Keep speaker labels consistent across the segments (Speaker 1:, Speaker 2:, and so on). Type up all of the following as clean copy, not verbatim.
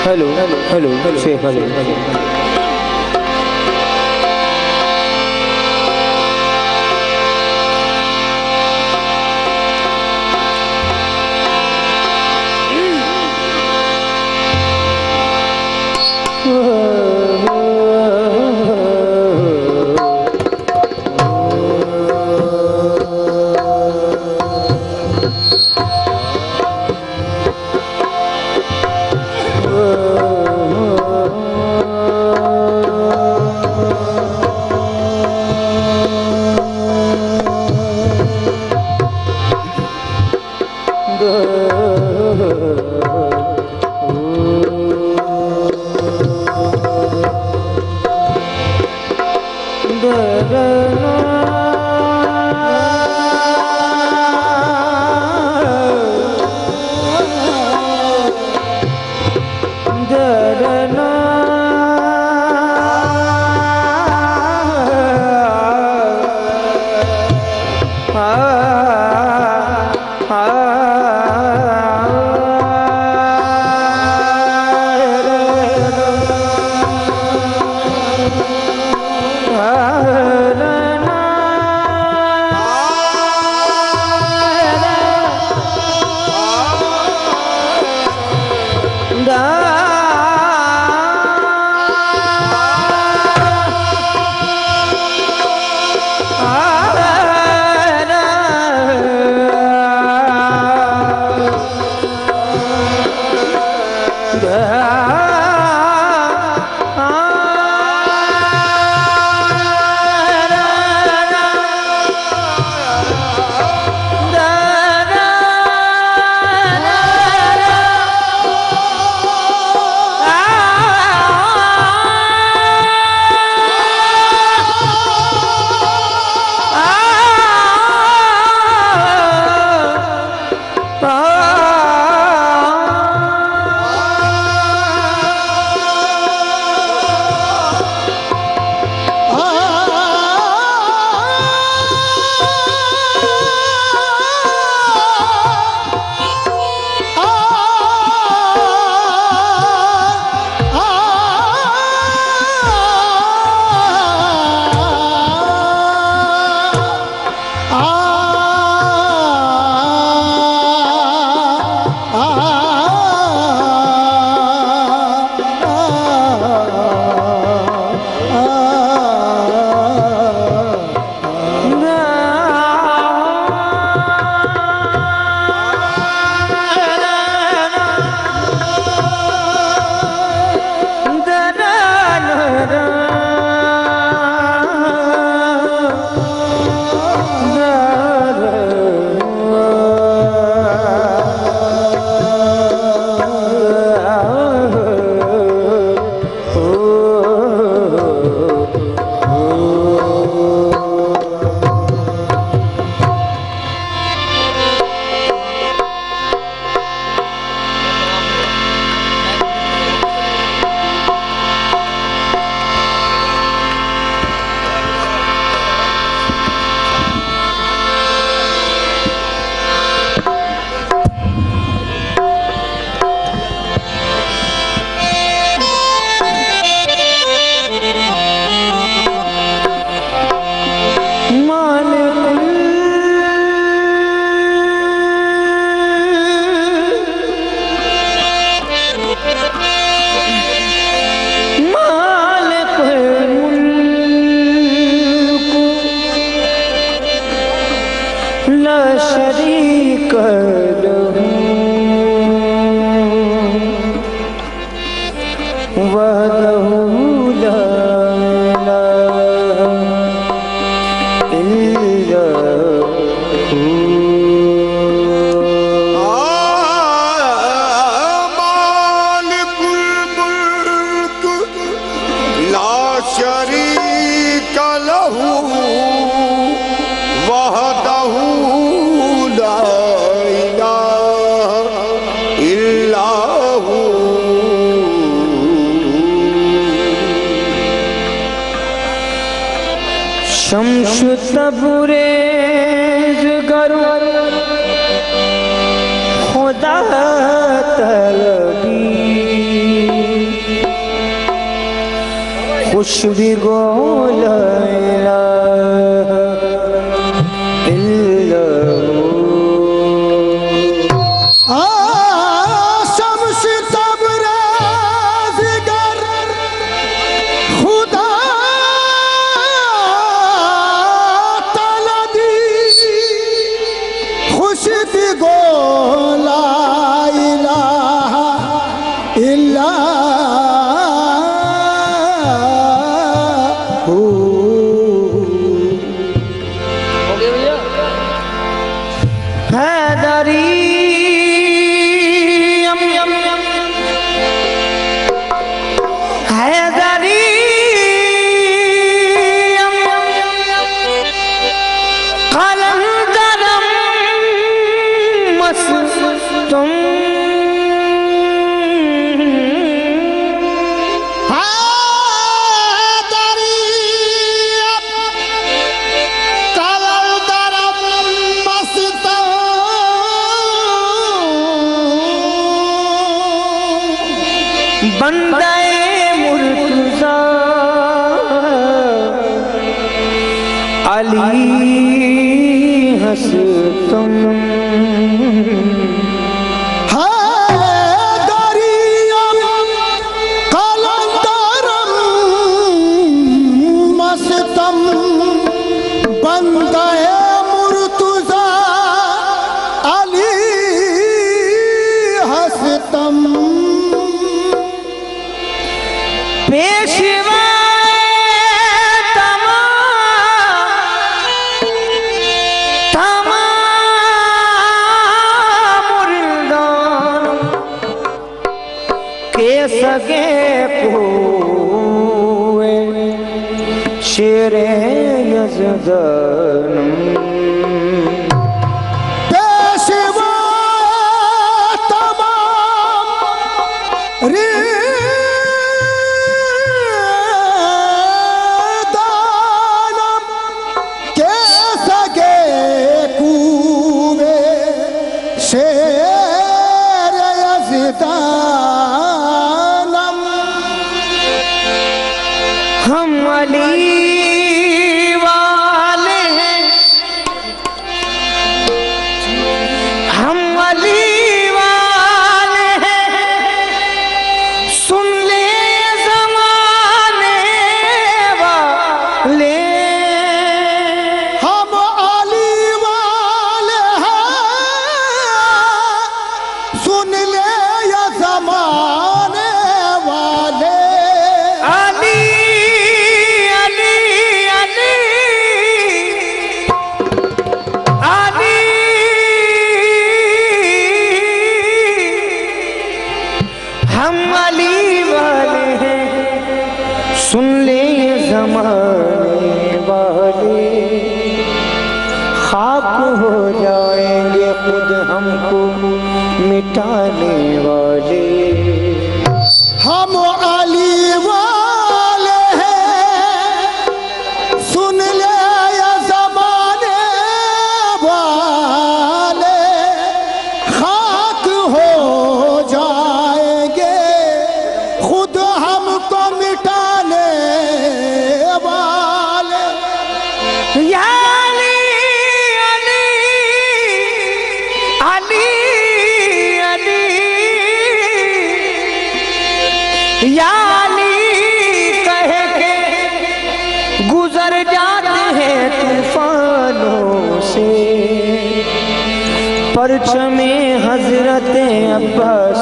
Speaker 1: Hello hello से hello Shams Tabrez गरु खुदा तलबी कुछ भी गो ला इलाहा इल्लल्लाह।
Speaker 2: शम्स तबरेज़गर खुदा तलबी खुर्शीद गो ला इलाहा इल्लल्लाह।
Speaker 1: हैदरी हैदरी कलंदरम मस्तुम बंदे मुर्तज़ा अली हस्तम।
Speaker 2: मस्तम बंदे मुर्तज़ा अली हस्तम।
Speaker 1: पेशवा के सगे पूए शेरे यज़दानम।
Speaker 2: पेशवा तमाम रिदानम के सगे कूबे शेर यज़दानम।
Speaker 1: हम अली वाले हैं, हम अली वाले हैं, सुन ले ज़माने वाले।
Speaker 2: हम अली वाले हैं, सुन ले या ज़माने वाले।
Speaker 1: अली अली अली अली हम अली वाले हैं, सुन ले ये ज़माने वाले। खाक हो जाएंगे खुद हमको मिटाने वाले।
Speaker 2: हम अली वाले हैं, सुन ले या ज़माने वाले। खाक हो जाएंगे खुद हमको मिटाने वाले।
Speaker 1: या अली अली अली अली या अली कह के गुजर जाते हैं तूफानों से, परचमे हजरत अब्बास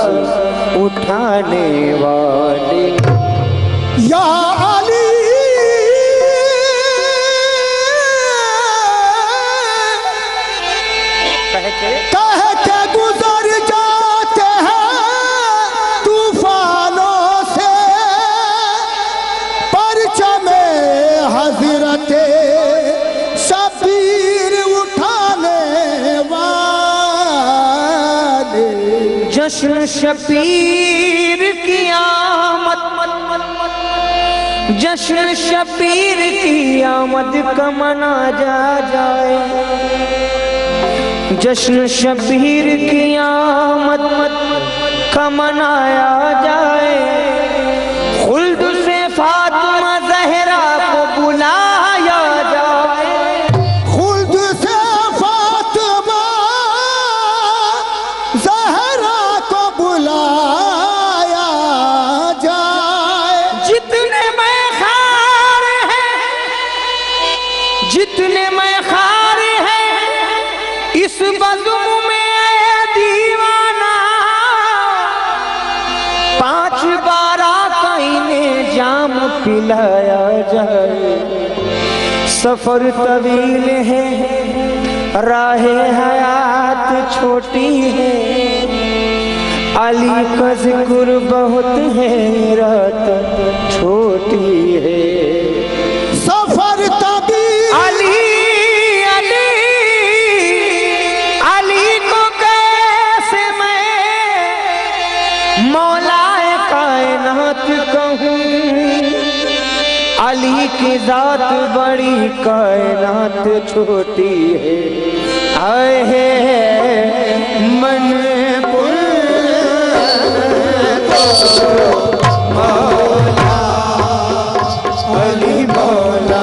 Speaker 1: उठाने वाले।
Speaker 2: या अली कह के गुजर जाते हैं तूफानों से, परचमे हजरत शबीर उठाने वाले।
Speaker 1: जश्न शबीर की आमद, जश्न शबीर की आमद का मना जाए। जश्न शबीर की आमद का मनाया जाए। खुल्द से फातिमा इस बज़ुम में दीवाना 5 बारा कईने जाम पिलाया जाए। सफर तवील है, राहे हयात छोटी है, अली का जिक्र बहुत है, रात छोटी है।
Speaker 2: सफर तभी
Speaker 1: अली अली अली को कैसे मैं मौलाए कायनात कहूँ। अली की जात बड़ी, कायनात छोटी है। आए है मन मौला अली मौला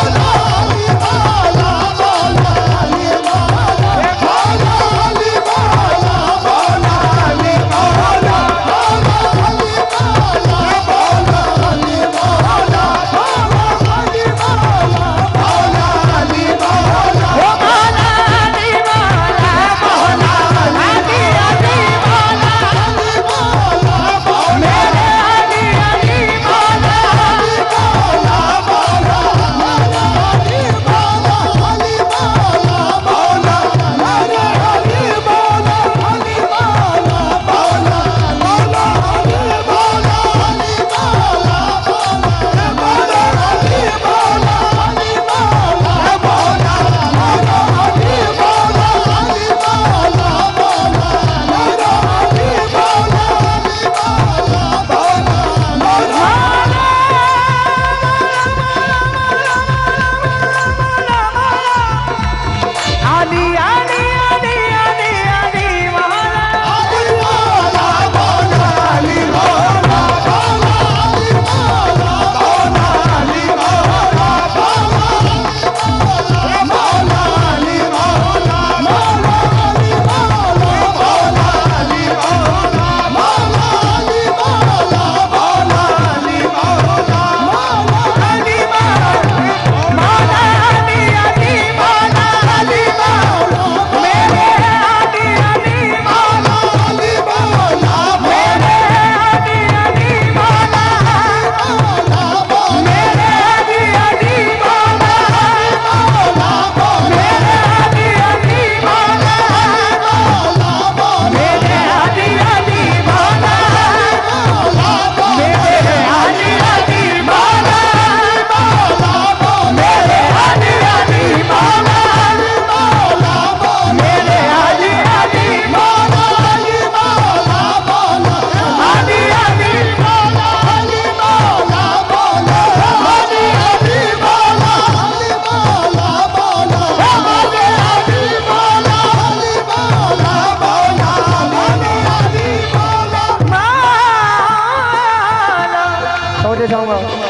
Speaker 1: गाऊंगा।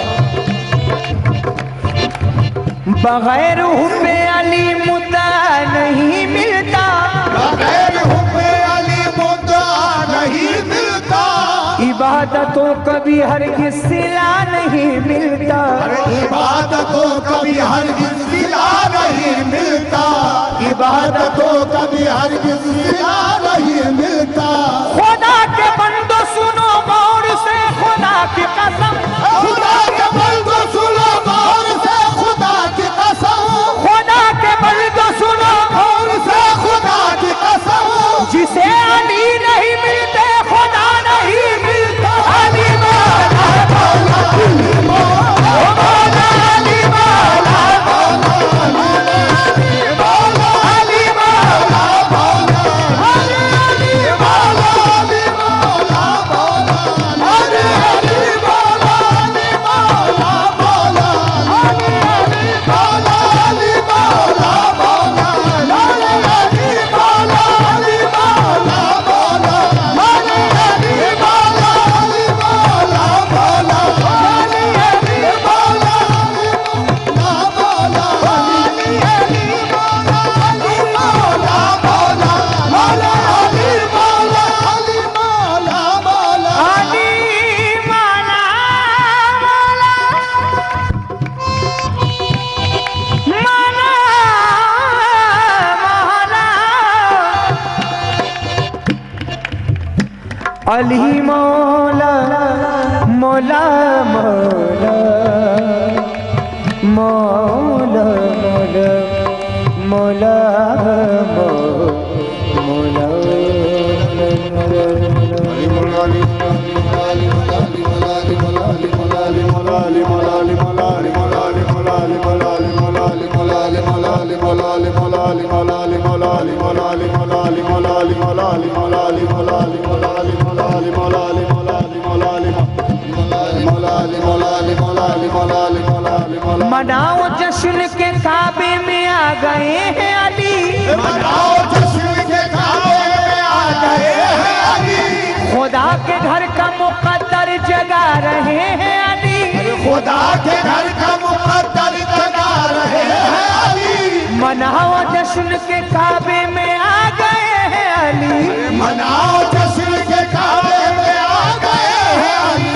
Speaker 1: बगैर हुब्बे अली मुद्दा नहीं मिलता,
Speaker 2: बगैर हुब्बे अली मुद्दा नहीं मिलता,
Speaker 1: इबादतों कभी हरगिज़ सिला नहीं मिलता,
Speaker 2: इबादतों कभी हरगिज़ सिला नहीं मिलता, इबादतों कभी हरगिज़ सिला नहीं मिलता।
Speaker 1: खुदा के बंदो सुनो गौर से खुदा की कसम,
Speaker 2: खुदा के बंदो सुनो गौर से खुदा की कसम,
Speaker 1: खुदा के बंदो सुनो
Speaker 2: गौर से खुदा की कसम,
Speaker 1: जिसे अली नहीं मिलते खुदा नहीं मिलता। अली मौला मौला अली मौला मौला अली मौला मौला अली मौला मौला अली मौला
Speaker 2: अली मौला मौला अरे अली मौला अली मौला मौला अली मौला अली मौला मौला अली मौला अली मौला मौला अली मौला अली मौला मौला अली मौला
Speaker 1: अली मौला मौला मौला मौला मौला मौला मनाओ जश्न के काबे में आ गए हैं अली,
Speaker 2: मनाओ जश्न के काबे में आ गए हैं अली,
Speaker 1: खुदा के घर का मुकद्दर जगा रहे हैं अली,
Speaker 2: खुदा के घर का मुकद्दर जगा रहे हैं अली,
Speaker 1: मनाओ जश्न के काबे में आ गए हैं अली,
Speaker 2: मनाओ जश्न के काबे में आ गए हैं अली,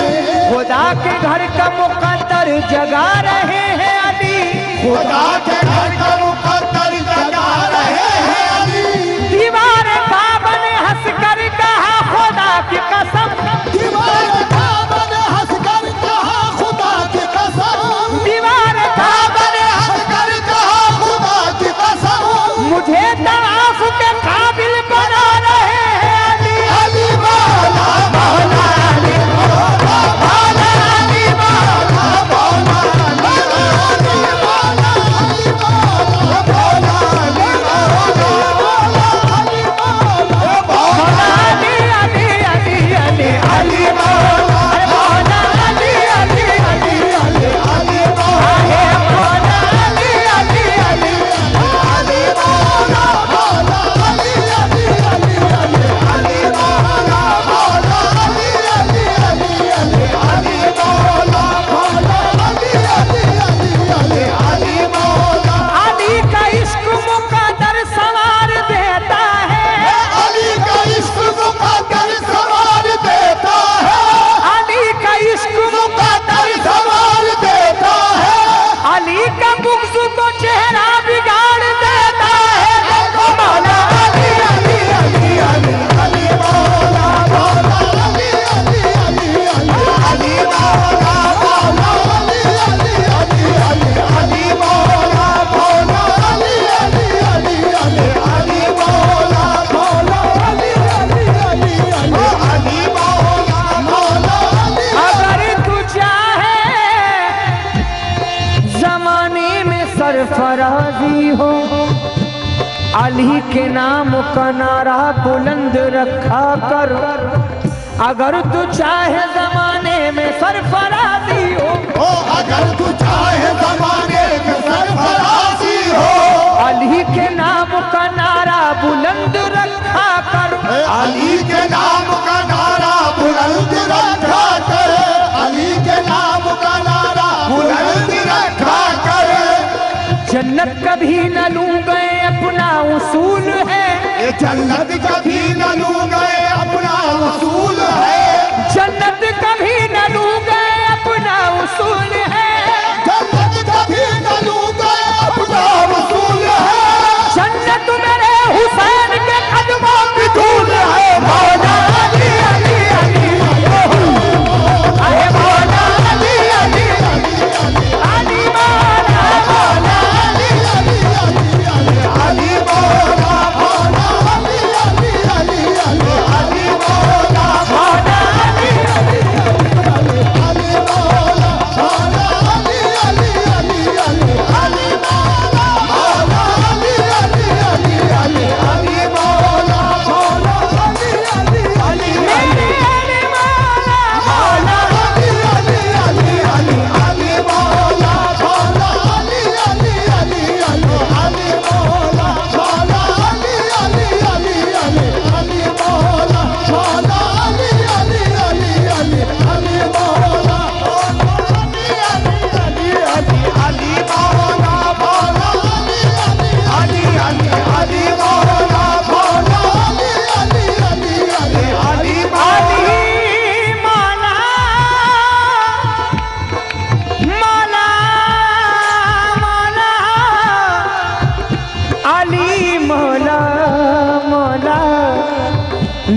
Speaker 1: खुदा के घर का मुकद्दर जगा रहे हैं अली,
Speaker 2: खुदा के घर का मुकद्दर जगा रहे हैं अली,
Speaker 1: दीवार काबा ने हंस कर कहा खुदा की कसम,
Speaker 2: दीवार काबा ने हंस कर कहा खुदा की कसम,
Speaker 1: दीवार काबा ने
Speaker 2: हंस कर कहा खुदा की कसम,
Speaker 1: मुझे तवाफ के काबिल बना रहे हैं अली,
Speaker 2: अली मौला मौला अली मौला मौला अली मौला मौला अली मौला अली मौला मौला अली मौला अली मौला
Speaker 1: मौला अली अली अली अली अली मौला मौला अली अली अली अली
Speaker 2: अली मौला
Speaker 1: आहे मौला अली अली अली
Speaker 2: अली मौला मौला अली अली अली अली मौला मौला अली अली अली अली मौला मौला अली अली अली अली मौला
Speaker 1: अली का इश्क मुकद्दर सवार देता है,
Speaker 2: अली का इश्क मुकद्दर सवार देता है,
Speaker 1: अली का इश्क
Speaker 2: मुकद्दर सवार देता है,
Speaker 1: अली का बुग़्ज़ को चेहरा बिगाड़ देता है। मौला अली अली अली अली
Speaker 2: अली मौला मौला अली अली अली अली मौला मौला अली अली अली अली मौला मौला अली अली अली मौला मौला अली अली अली मौला मौला अली।
Speaker 1: अगर तू चाहे जमाने में सरफराजी हो, अली के नाम का नारा बुलंद रखा कर। अगर तू चाहे जमाने में सरफराजी हो,
Speaker 2: ओ अगर तू चाहे जमाने में सरफराजी हो,
Speaker 1: अली के नाम का नारा बुलंद रखा कर।
Speaker 2: अली के नाम का नारा बुलंद रखा कर, अली के नाम का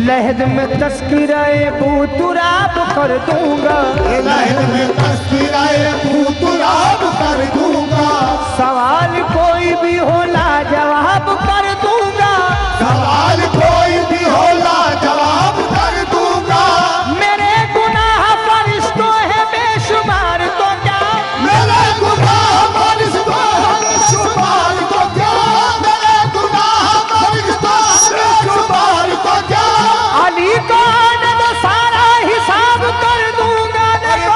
Speaker 1: लहद में तस्किराए बूतुराब कर दूंगा,
Speaker 2: लहद में तस्किराए बूतुराब कर दूंगा,
Speaker 1: सवाल कोई भी हो लाजवाब कर दूंगा,
Speaker 2: सवाल कोई भी हो लाजवाब कर दूंगा।
Speaker 1: मेरे गुनाह फरिश्तों है बेशुमार तो क्या,
Speaker 2: मेरे गुनाह फरिश्तों है बेशुमार तो क्या, मेरे गुनाह फरिश्तों है बेशुमार तो क्या।
Speaker 1: अली को न तो सारा हिसाब कर दूंगा,
Speaker 2: अली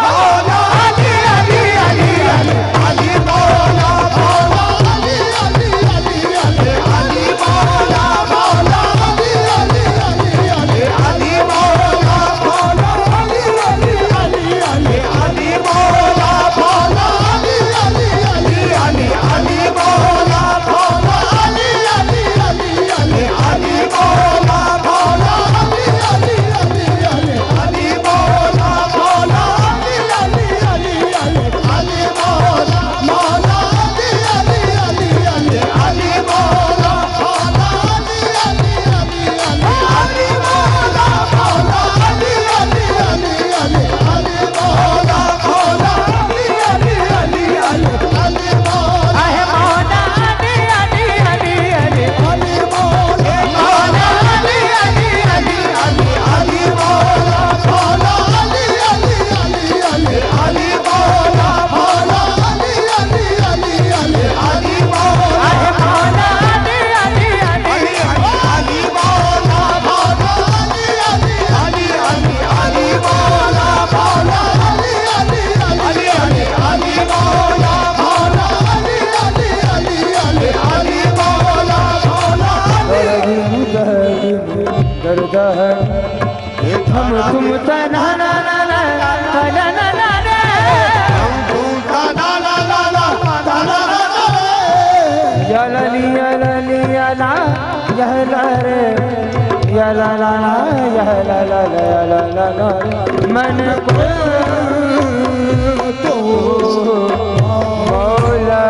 Speaker 2: अली अली अली अली मौला मौला अली अली अली अली अली मौला मौला अली अली अली अली अली मौला मौला अली अली अली अली अली मौला मौला अली अली अली अली अली मौला मौला अली अली अली अली अली मौला मौला अली अली अली अली अली मौला मौला अली अली अली अली अली मौला मौला अली अली अली अली अली मौला मौला अली अली अली अली अली मौला मौला अली अली अली अली अली मौला मौला अली अली अली अली अली मौला
Speaker 1: अहे मौला अली अली अली अली
Speaker 2: अली मौला मौला अली अली अली अली अली मौला मौला अली अली अली अली अली मौला मौला अली अली अली अली अली मौला
Speaker 1: अहे मौला अली अली अली
Speaker 2: अली मौला मौला अली अली अली अली अली मौला मौला अली अली अली अली अली मौला मौला अली अली अली अली अली मौला मौला
Speaker 1: दर्द है हम तुम तना ना ना ना ना ना ना ना यलली यलली यला यहला रे यला ला ला यहला ला ला ला ला मन को तो मौला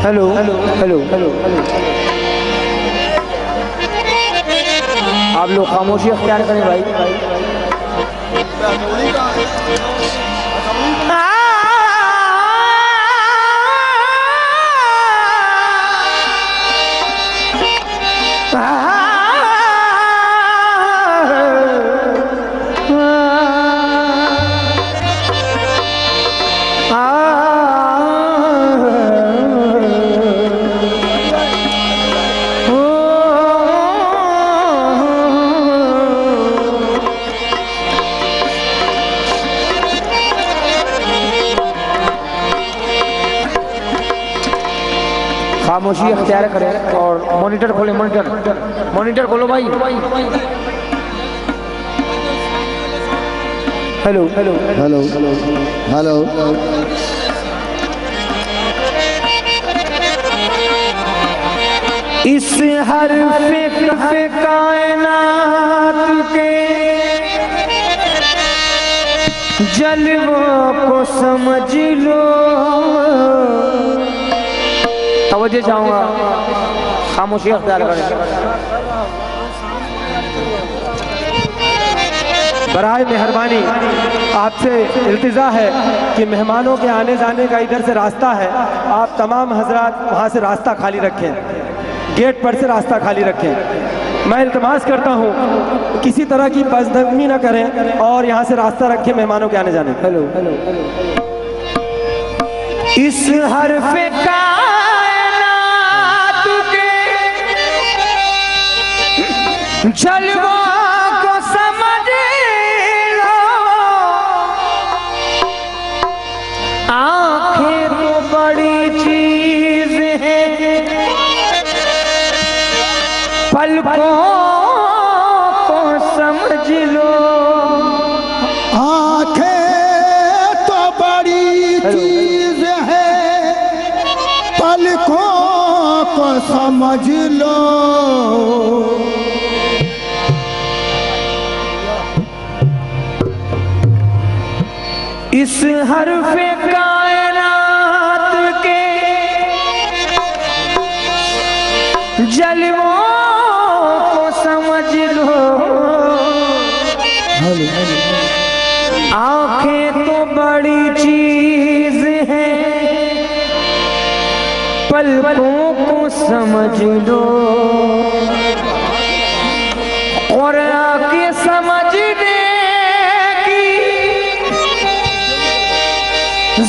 Speaker 1: हेलो हेलो हेलो हेलो आप लोग खामोशी अख्तियार करें भाई। खामोशी अख्तियार करें और मॉनिटर खोले, मॉनिटर खोलो भाई। हेलो हेलो
Speaker 2: हेलो हेलो
Speaker 1: इस हरफ कायनात के जलवों को समझ लो। तवज्जो चाहूंगा, खामोशी अख्तियार करें।
Speaker 3: बराए मेहरबानी आपसे इल्तिजा है कि मेहमानों के आने जाने का इधर से रास्ता है, आप तमाम हजरात वहाँ से रास्ता खाली रखें, गेट पर से रास्ता खाली रखें। मैं इल्तिमास करता हूँ किसी तरह की बदतमीजी न करें और यहाँ से रास्ता रखें मेहमानों के आने जाने।
Speaker 1: हेलो हेलो इस हरफ कायनात के जलवों को समझ लो। आंखें तो बड़ी चीज है, पलकों को समझ लो।
Speaker 2: आंखें को समझ लो।
Speaker 1: इस हर्फ़े कायनात के जलवों को समझ लो। आंखें तो बड़ी चीज है, पलकों को समझ लो। और आके समझने की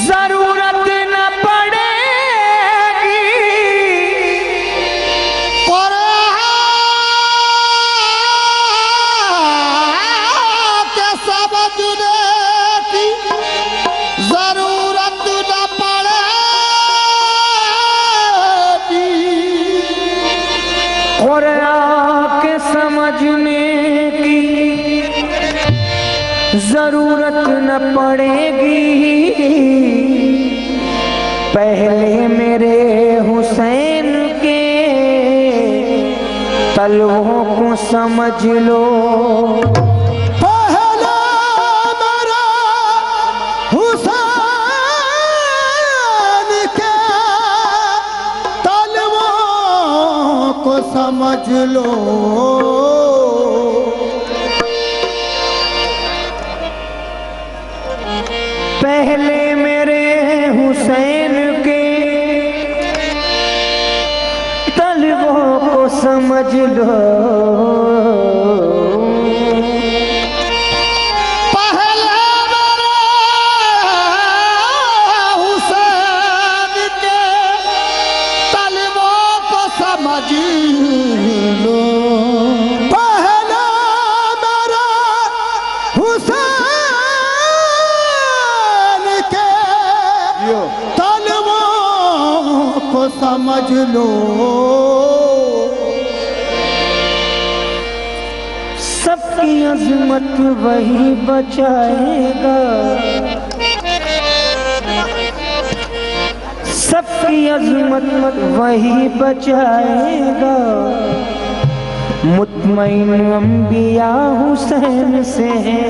Speaker 1: जरूरत न पड़ेगी।
Speaker 2: और के समझने की जरूरत न पड़ेगी।
Speaker 1: और आके समझने की जरूरत न पड़ेगी। पहले मेरे हुसैन के तलवों को समझ लो।
Speaker 2: पहले मेरे हुसैन के तलवों को समझ लो।
Speaker 1: पहले मेरे हुसैन के तलवों को समझ लो।
Speaker 2: पहले मेरे हुसैन के तलवों को समझ लो। पहले मेरे हुसैन तलवों को समझ लो।
Speaker 1: सबकी अजमत वही बचाएगा। सबकी अजमत वही बचाएगा। मुतमईन अंबिया हुसैन से है।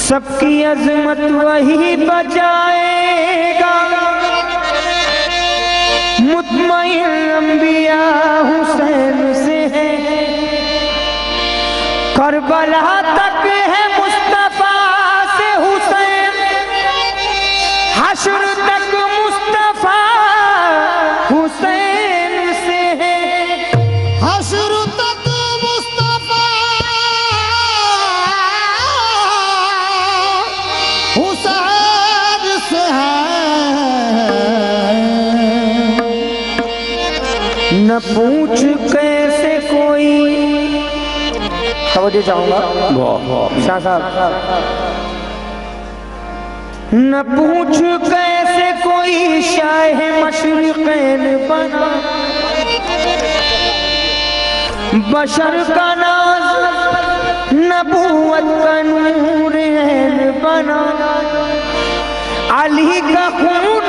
Speaker 1: सबकी अजमत वही बचाएगा। मुतमईन अंबिया हुसैन से है। करबला तक है मुस्तफा से हुसैन। हश्र तक मुस्तफा हुसैन से है।
Speaker 2: हश्र तक मुस्तफा हुसैन से है।
Speaker 1: न पूछ कैसे कोई, तवज्जो चाहूंगा शाह साहब। न पूछ कैसे कोई शाह मशरिक़ैन बना। बशर का नाज नबूवत का नूर ऐन बना। अली का खून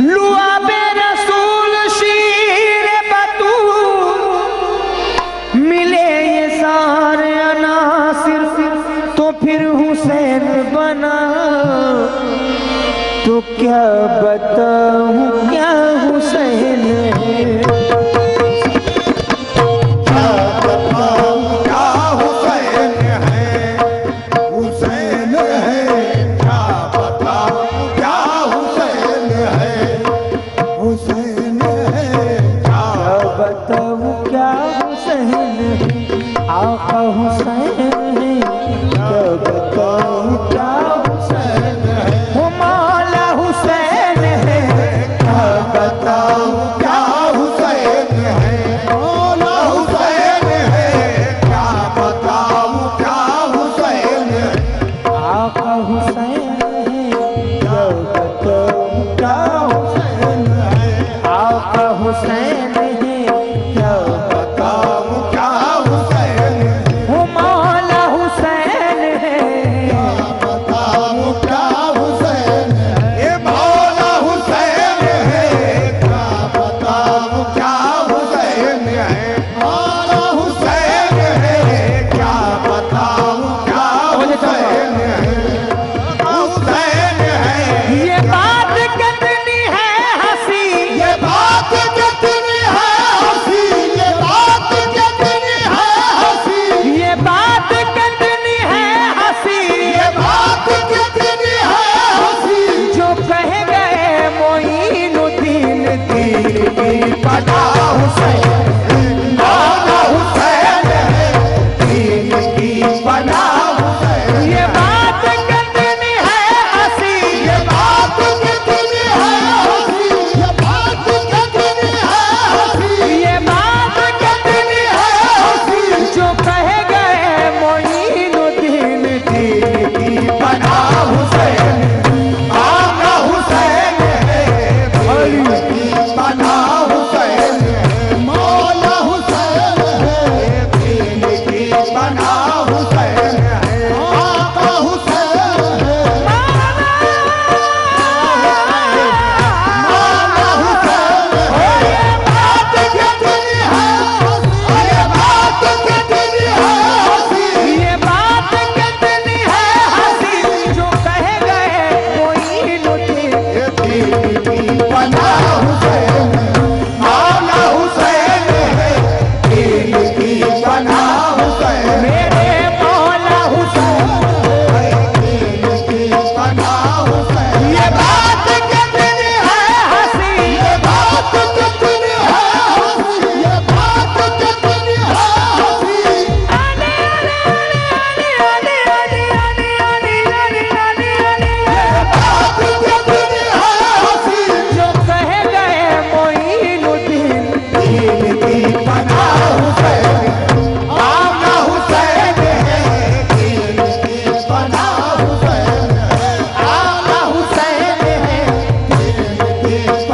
Speaker 1: लुआबे रसूल शीर बतूल। मिले ये सारे अनासिर तो फिर हुसैन बना। तो क्या बताऊं क्या हुसैन है। आका हुसैन है, क्या बताऊं क्या हुसैन है। वो मौला हुसैन है,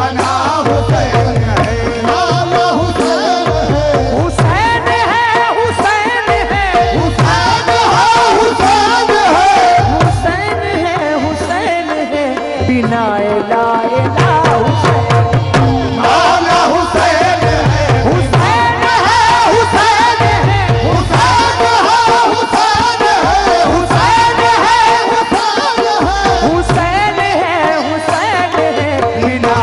Speaker 2: पना हुसैन है, मौला हुसैन है,
Speaker 1: हुसैन है, हुसैन है,
Speaker 2: हुसैन है, हुसैन है,
Speaker 1: हुसैन है, हुसैन है, बिना ला इला हुसैन,
Speaker 2: मौला हुसैन है,
Speaker 1: हुसैन है, हुसैन है,
Speaker 2: हुसैन है, हुसैन है,
Speaker 1: हुसैन है,
Speaker 2: हुसैन है,
Speaker 1: हुसैन है, हुसैन है, बिना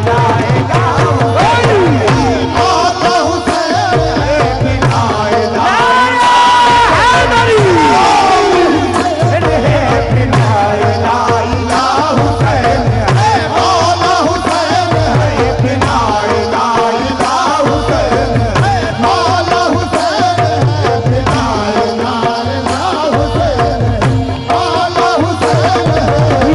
Speaker 1: ला इला हुसैन,
Speaker 2: मौला हुसैन है, बिना इला इला हुसैन है, मौला हुसैन है, बिना इला इला हुसैन है, मौला हुसैन है, बिना इला इला हुसैन है, मौला हुसैन है।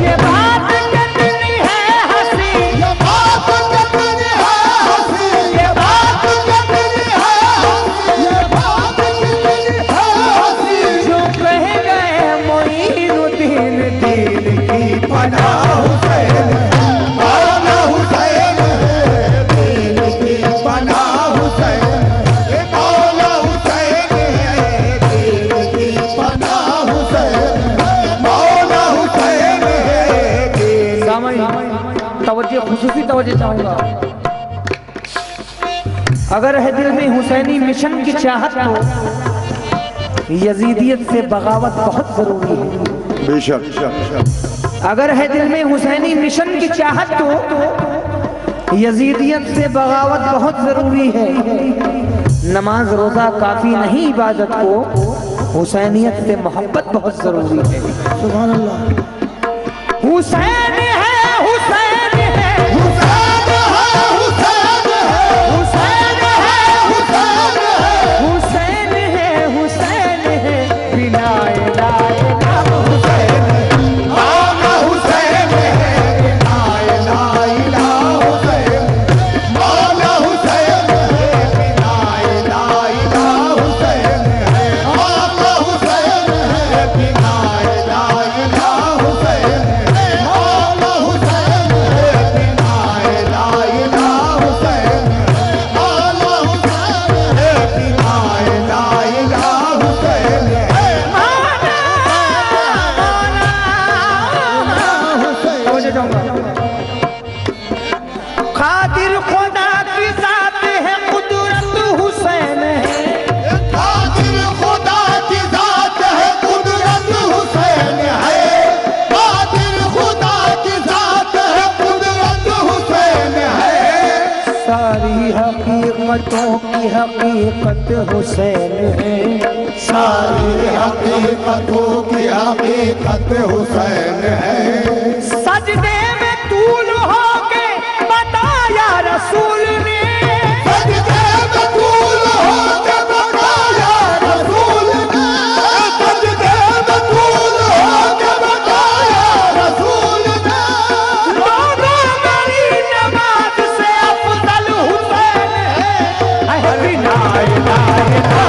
Speaker 1: ये बात कितनी है हंसी,
Speaker 2: ये बात कितनी है हंसी, ये बात कितनी है हंसी, ये बात कितनी है हंसी,
Speaker 1: जो कह गए मोइनुद्दीन दीन की
Speaker 2: पनाह हुसैन है, मौला हुसैन है, दीन की पनाह हुसैन है, मौला हुसैन है, दीन की पनाह हुसैन है, मौला हुसैन है, दीन
Speaker 1: तवज्जो खुसूसी तवज्जो चाहूंगा। अगर है दिल में हुसैनी मिशन की चाहत तो यजीदियत से बगावत बहुत जरूरी है।
Speaker 2: बेशक
Speaker 1: अगर है दिल में हुसैनी मिशन की चाहत तो यजीदियत से बगावत बहुत जरूरी है। नमाज रोजा काफी नहीं, इबादत को हुसैनियत से मोहब्बत बहुत जरूरी है। सुभान अल्लाह। हुसैन है, हुसैन है,
Speaker 2: हुसैन है, हुसैन है,
Speaker 1: हुसैन है,
Speaker 2: हुसैन है,
Speaker 1: हुसैन है, हुसैन है, बिना ला इला हुसैन,
Speaker 2: मौला हुसैन है, बिना इला इला हुसैन, मौला हुसैन है, बिना इला इला हुसैन है, मौला हुसैन है, बिना इला इला हुसैन है, मौला हुसैन है, बिना इला इला हुसैन है, मौला हुसैन है, बिना इला इला हुसैन है,
Speaker 1: समझ जाऊंगा। खातिर खुदा की जात है, कुदरत हुसैन है,
Speaker 2: कादिर खुदा की जात है, कुदरत हुसैन है, कादिर खुदा की जात है, कुदरत हुसैन है,
Speaker 1: सारी हकीकतों की हकीकत हुसैन है,
Speaker 2: सारी हकीकतों की हकीकत हुसैन है,
Speaker 1: सजदे में तूल हो के बताया रसूल ने,
Speaker 2: सजदे में तूल हो के बताया रसूल ने, सजदे में तूल हो के बताया रसूल ने,
Speaker 1: लोगों मेरी नमाज से अफजल हुसैन है, बिना ला इला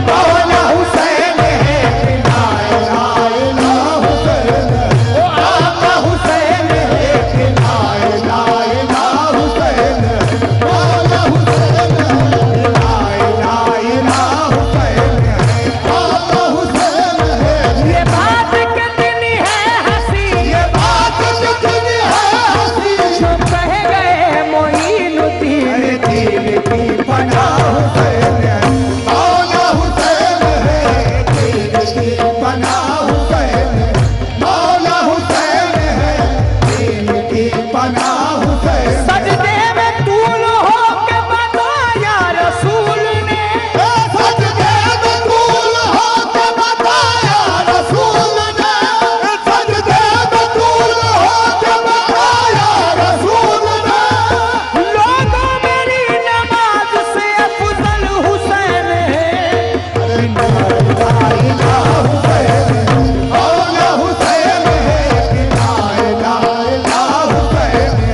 Speaker 2: मौला हुसैन है, बिना इला इला हुसैन है, ओ आका हुसैन है, बिना इला इला हुसैन है, मौला हुसैन है, बिना इला इला हुसैन है, मौला हुसैन है।
Speaker 1: ये बात कितनी है हंसी,
Speaker 2: ये बात कितनी है हंसी,
Speaker 1: जो कह गए मोइनुद्दीन
Speaker 2: दीन की पनाह हुसैन है, मौला हुसैन है, दीन की पनाह हुसैन है, मौला हुसैन है, दीन की पनाह हुसैन है,
Speaker 1: सजदे में तूल हो के बताया रसूल ने,
Speaker 2: सजदे में तूल हो के बताया रसूल ने, सजदे में तूल हो के बताया रसूल ने,
Speaker 1: लोगों मेरी नमाज से अफजल हुसैन है,
Speaker 2: मौला हुसैन है, बिना इला इला हुसैन है,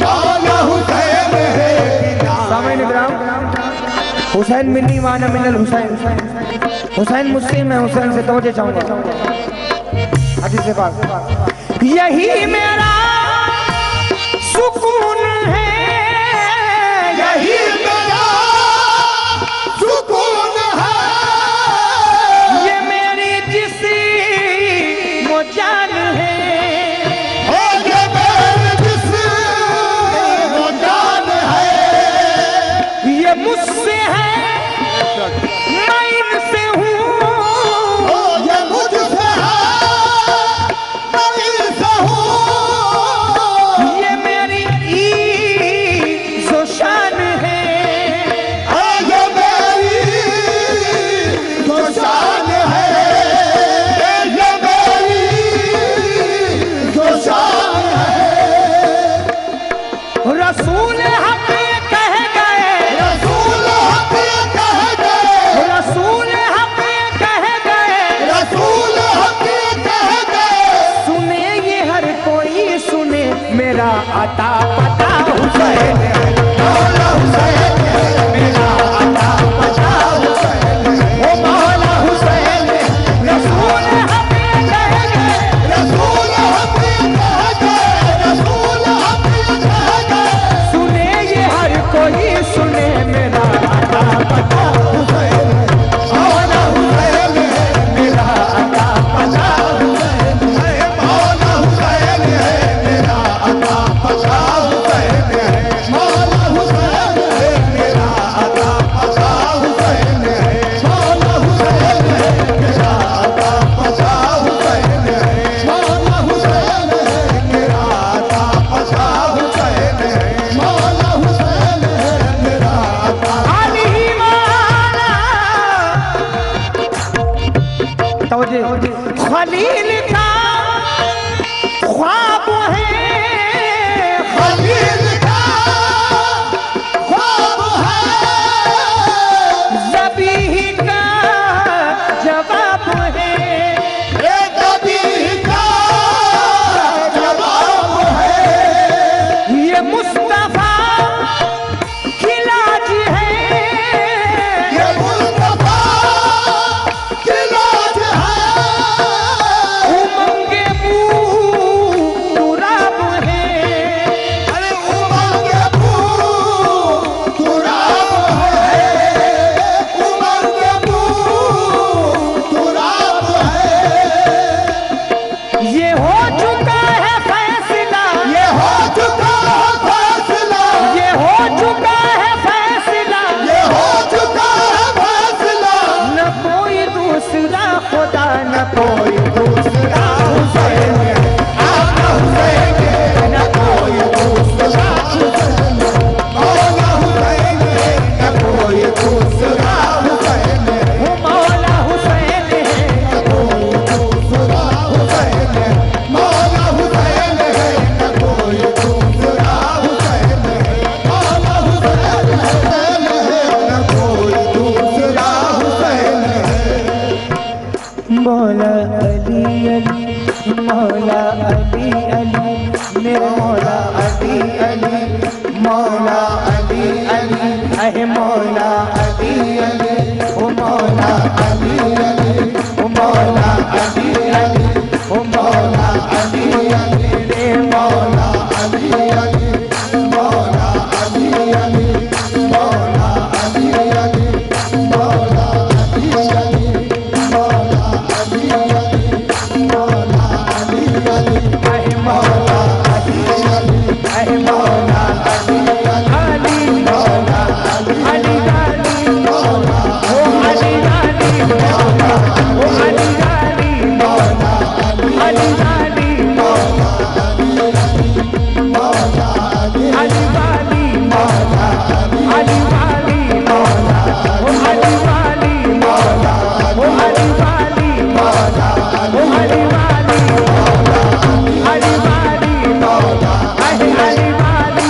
Speaker 2: मौला हुसैन है, बिना
Speaker 1: सामईन इकराम, हुसैन मिन्नी वाना मिनल हुसैन, हुसैन मुझसे, मैं हुसैन से तवज्जो चाहूंगा। हदीस पाक, यही मेरा सुकून अता पता हुसैन है, मौला हुसैन है, मेरा अता पता हुसैन है, ओ मौला हुसैन है, रसूल हमें कह गए,
Speaker 2: रसूल हमें कह गए, रसूल हमें कह गए,
Speaker 1: सुने ये हर कोई सुने, मेरा अता पता हुसैन है, मौला हुसैन है, मेरा अता पता हुसैन है,
Speaker 2: मौला हुसैन है, मेरा अता पता हुसैन है, मौला हुसैन है, मेरा अता पता हुसैन है, मौला हुसैन है, मेरा अता पता हुसैन है, मौला हुसैन है, मेरा अता पता हुसैन है, मौला हुसैन है, मेरा अता
Speaker 1: अली मौला
Speaker 3: तवज्जो
Speaker 1: खलील का ख्वाब है,
Speaker 2: खलील का ख्वाब है,
Speaker 1: ज़बीह का जवाब है,
Speaker 2: ये नबी का जवाब है,
Speaker 1: ये मुस्तफा की लाज है,
Speaker 2: ये मुस्तफा की लाज है,
Speaker 1: उमंगे बू तुराब है,
Speaker 2: अरे उमंगे बू तुराब है, उमंगे बू तुराब है,
Speaker 1: ये हो चुका है फैसला,
Speaker 2: ये हो चुका है फैसला,
Speaker 1: ये हो चुका है फैसला,
Speaker 2: ये हो चुका है फैसला,
Speaker 1: न कोई दूसरा खुदा, न कोई दूसरा हुसैन है,
Speaker 2: आपका हुसैन है, न कोई दूसरा हुसैन है, मौला हुसैन है, न कोई दूसरा हुसैन है,
Speaker 1: वो मौला हुसैन है,
Speaker 2: न कोई दूसरा हुसैन है, मौला हुसैन है, न कोई दूसरा हुसैन है, मौला हुसैन है, न कोई दूसरा हुसैन है।
Speaker 1: मौला अली अली, मौला अली अली, मेरे मौला अली अली, मौला अली अली, अहे मौला अली अली, ओ मौला अली अली, ओ मौला अली अली, ओ मौला अली अली, रे मौला
Speaker 2: अली अली, मौला अली अली, मौला अली अली, मौला अली अली, मौला अली अली, मौला अली अली,
Speaker 1: अहे मौला
Speaker 2: अली अली,
Speaker 1: अहे मौला अली अली, मौला अली अली,
Speaker 2: मौला
Speaker 1: ओ अली अली, मौला ओ अली अली, मौला अली अली,
Speaker 2: मौला अली अली, मौला अली
Speaker 1: अली वाली मौला, अली वाली मौला, ओ अली वाली मौला, ओ अली वाली मौला, ओ अली वाली मौला, अली वाली मौला, अहे अली वाली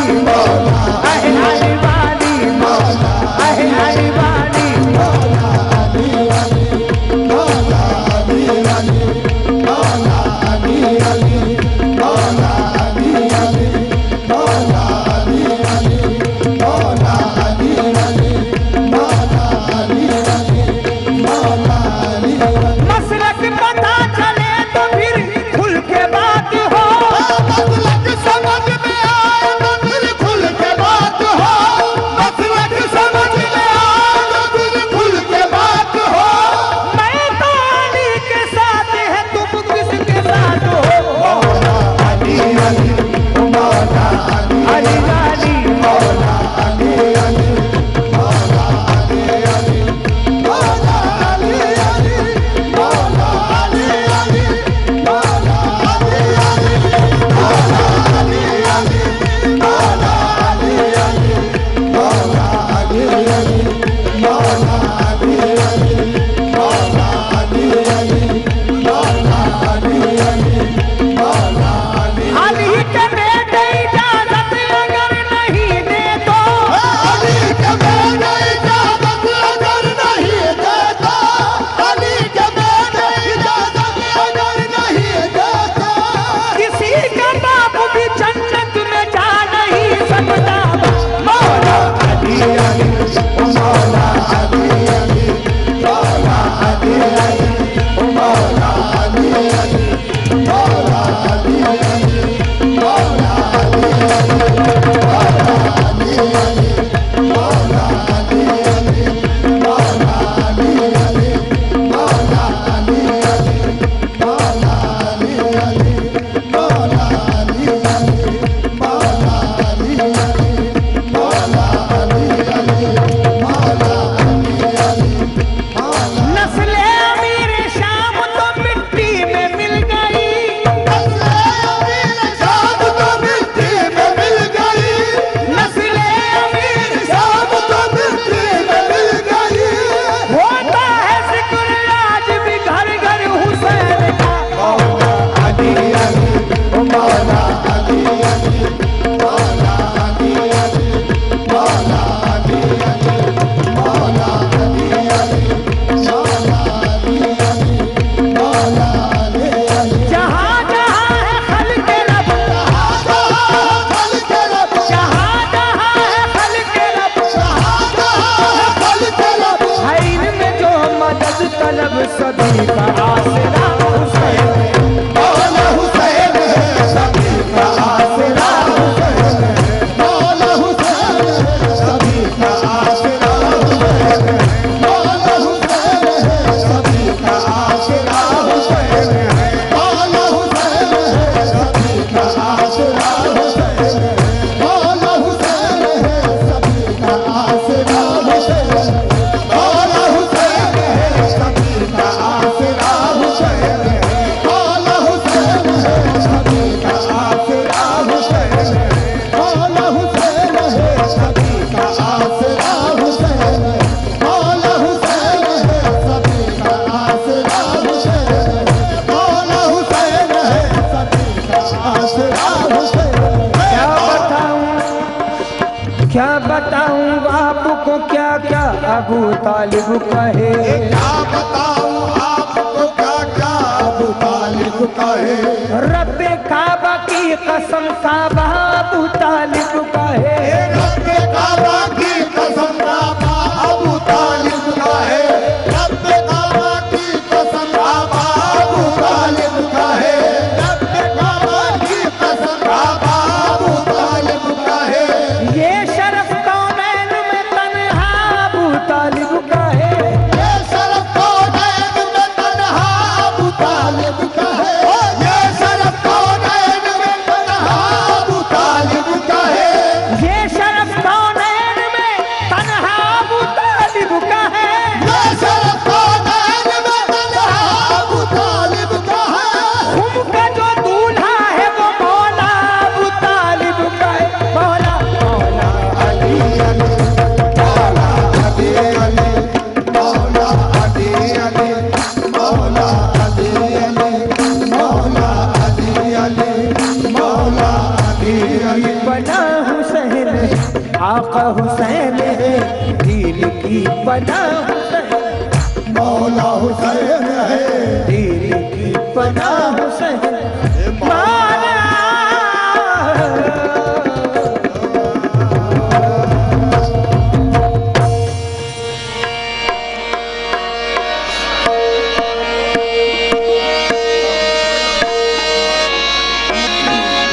Speaker 1: क्या बताऊं आपको क्या क्या अबू तालिब कहे,
Speaker 2: क्या बताऊं आपको क्या क्या अबू तालिब कहे।
Speaker 1: रब्बे काबा की कसम काबा अबू तालिब कहे,
Speaker 2: रब्बे काबा की कसम काबा अबू तालिब कहे। रब्बे काबा की कसम काबा अबू तालिब कहे। रब्बे काबा की कसम काबा अबू तालिब कहे।
Speaker 1: ये शरफ कौनैन में तन्हा अबू तालिब कहे,
Speaker 2: ये शरफ कौनैन में तन्हा अबू तालिब कहे। ये शरफ कौनैन में तन्हा अबू तालिब कहे।
Speaker 1: ये शरफ कौनैन में तन्हा अबू तालिब कहे,
Speaker 2: ये शरफ कौनैन में तन्हा अबू तालिब कहे।
Speaker 1: उनका जो दूल्हा है वो मौला अबू तालिब कहे, मौला मौला
Speaker 2: अली अली मौला अली अली मौला अली अली मौला अली अली मौला अली अली मौला अली अली।
Speaker 1: बना हुसैन आका हुसैन है, दीन की बना हुसैन,
Speaker 2: मौला हुसैन है।
Speaker 1: दीन की बना हुसैन मारा।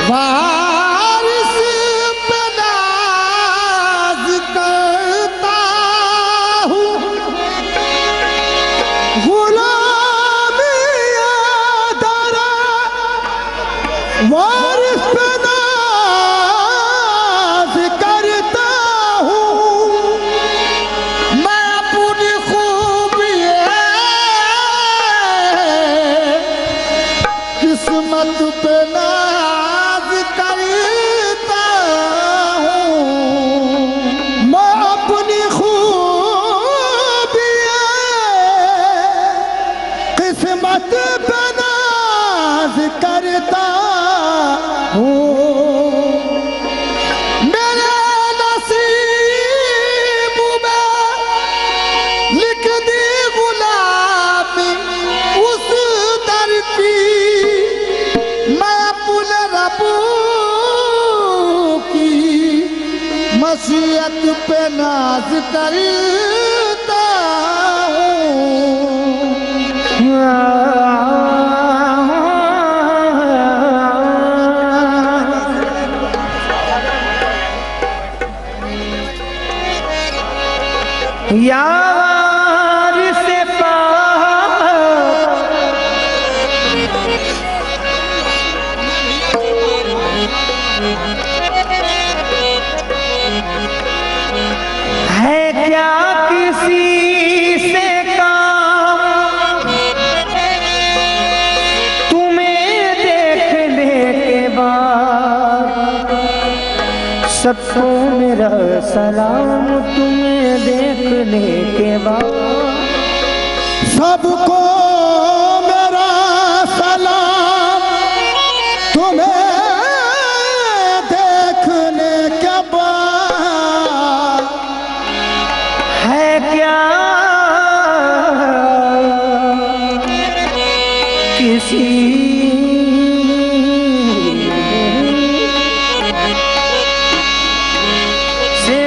Speaker 2: वारिस पे नाज करता हूँ, गुलामी दरा। वारिस पे नाज करता हूँ, मैं अपनी खूबी किस्मत पे नाज करता हूँ। मैं अपनी खूबी किस्मत पे नाज करता हूँ। मेरे नसीब में लिख दी गुलामी उस दर की, मैं अपने रबू की मसीहत पे नाज करता हूँ।
Speaker 1: यार से है क्या किसी से काम तुम्हें देखने के बाद सबको मेरा सलाम तुम्हें देखने के बाद
Speaker 2: सबको मेरा सलाम तुम्हें देखने के बाद
Speaker 1: है क्या किसी से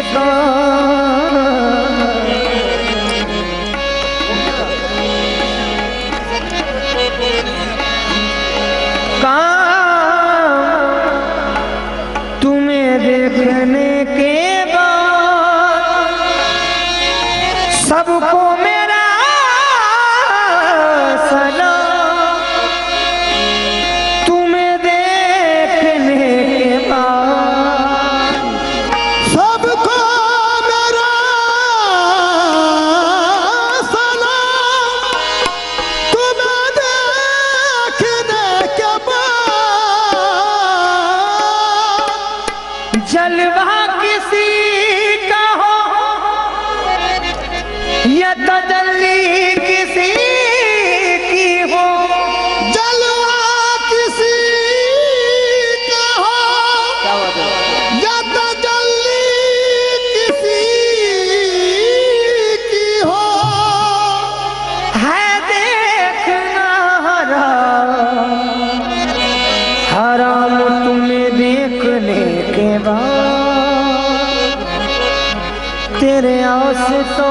Speaker 1: तुम्हें देखने के बाद सबको मेरा सलाम तुम्हें देखने के बाद
Speaker 2: सबको मेरा सलाम तुम्हें देखने के बाद
Speaker 1: जलवा किसी का हो या तजल्ली किसी की हो
Speaker 2: जलवा किसी का हो या तजल्ली किसी की हो
Speaker 1: है देखना हराम हराम तुम्हें देखने के बाद तेरे आशिकों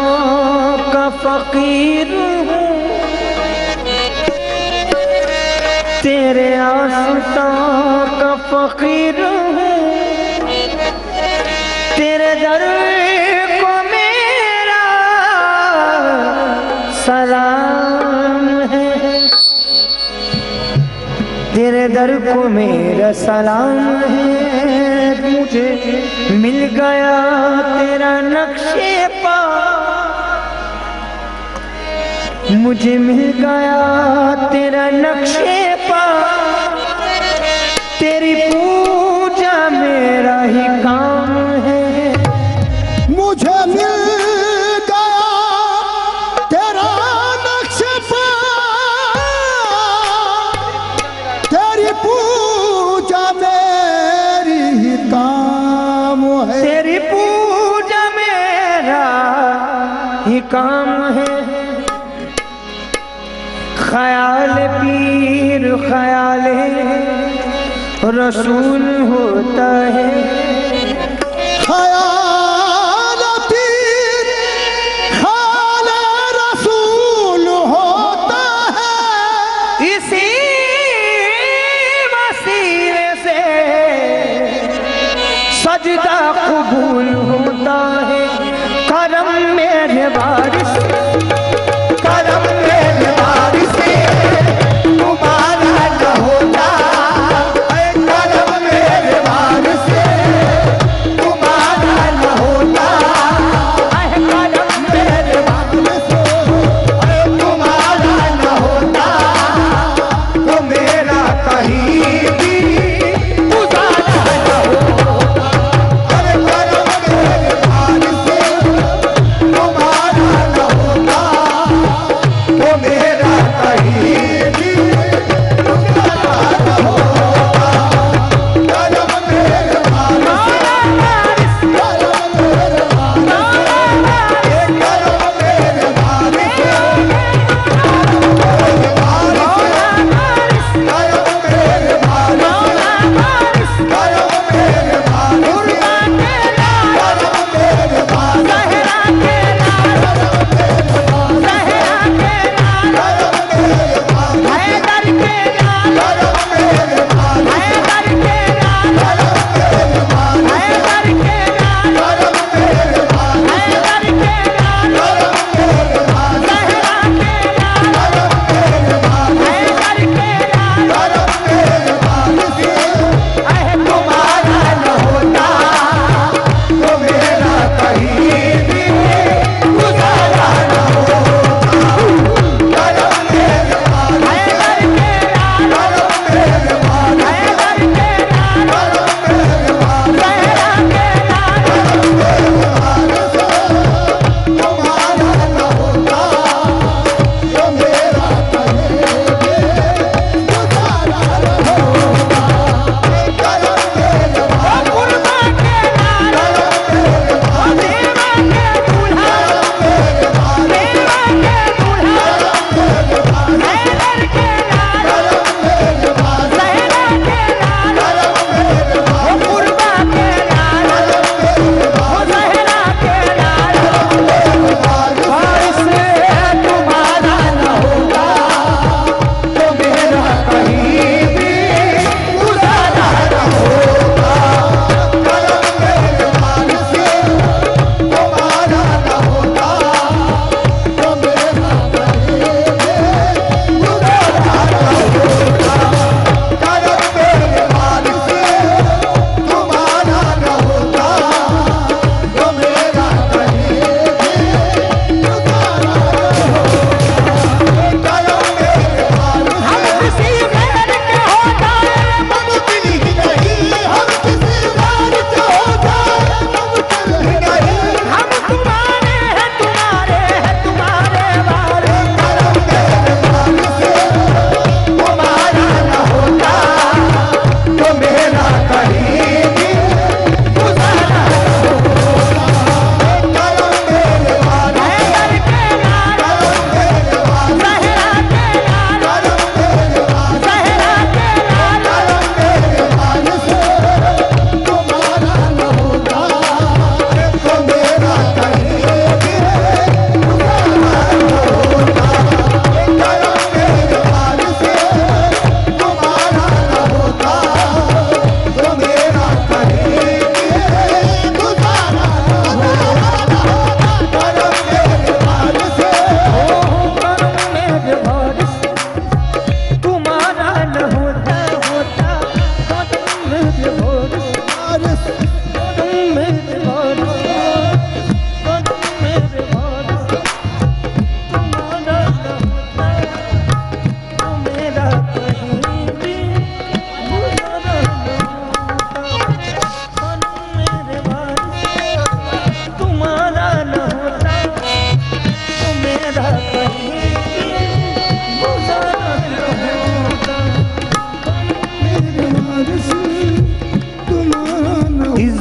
Speaker 1: का फकीर हूँ तेरे आशिकों का फकीर हूँ तेरे दर को मेरा सलाम है तेरे दर को मेरा सलाम है मुझे मिल गया तेरा नक्शे पा मुझे मिल गया तेरा नक्शे पा तेरी पूजा मेरा ही काम है
Speaker 2: मुझे मिल गया तेरा नक्शा तेरी पूजा मेरी ही काम है
Speaker 1: तेरी पूजा मेरा ही काम है ख्याल पीर ख्याल रसूल होता है
Speaker 2: ख्याल पीर ख्याल रसूल होता है
Speaker 1: इसी वसीले से सजदा कबूल होता है करम मेरे बारिश करम मेरे बारिश तुम्हारा न होता करम मेरे बारिश तुम्हारा न होता करम मेरे बारिश तुम्हारा न होता तो मेरा कहीं भी गुजारा न होता करम मेरे बारिश तुम्हारा न होता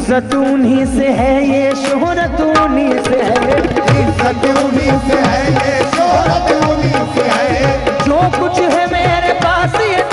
Speaker 3: इज्जत उन्हीं से है, ये शोहरत उन्हीं से है,
Speaker 2: इज्जत उन्हीं से है, ये शोहरत उन्हीं से है।
Speaker 3: जो कुछ है मेरे पास ये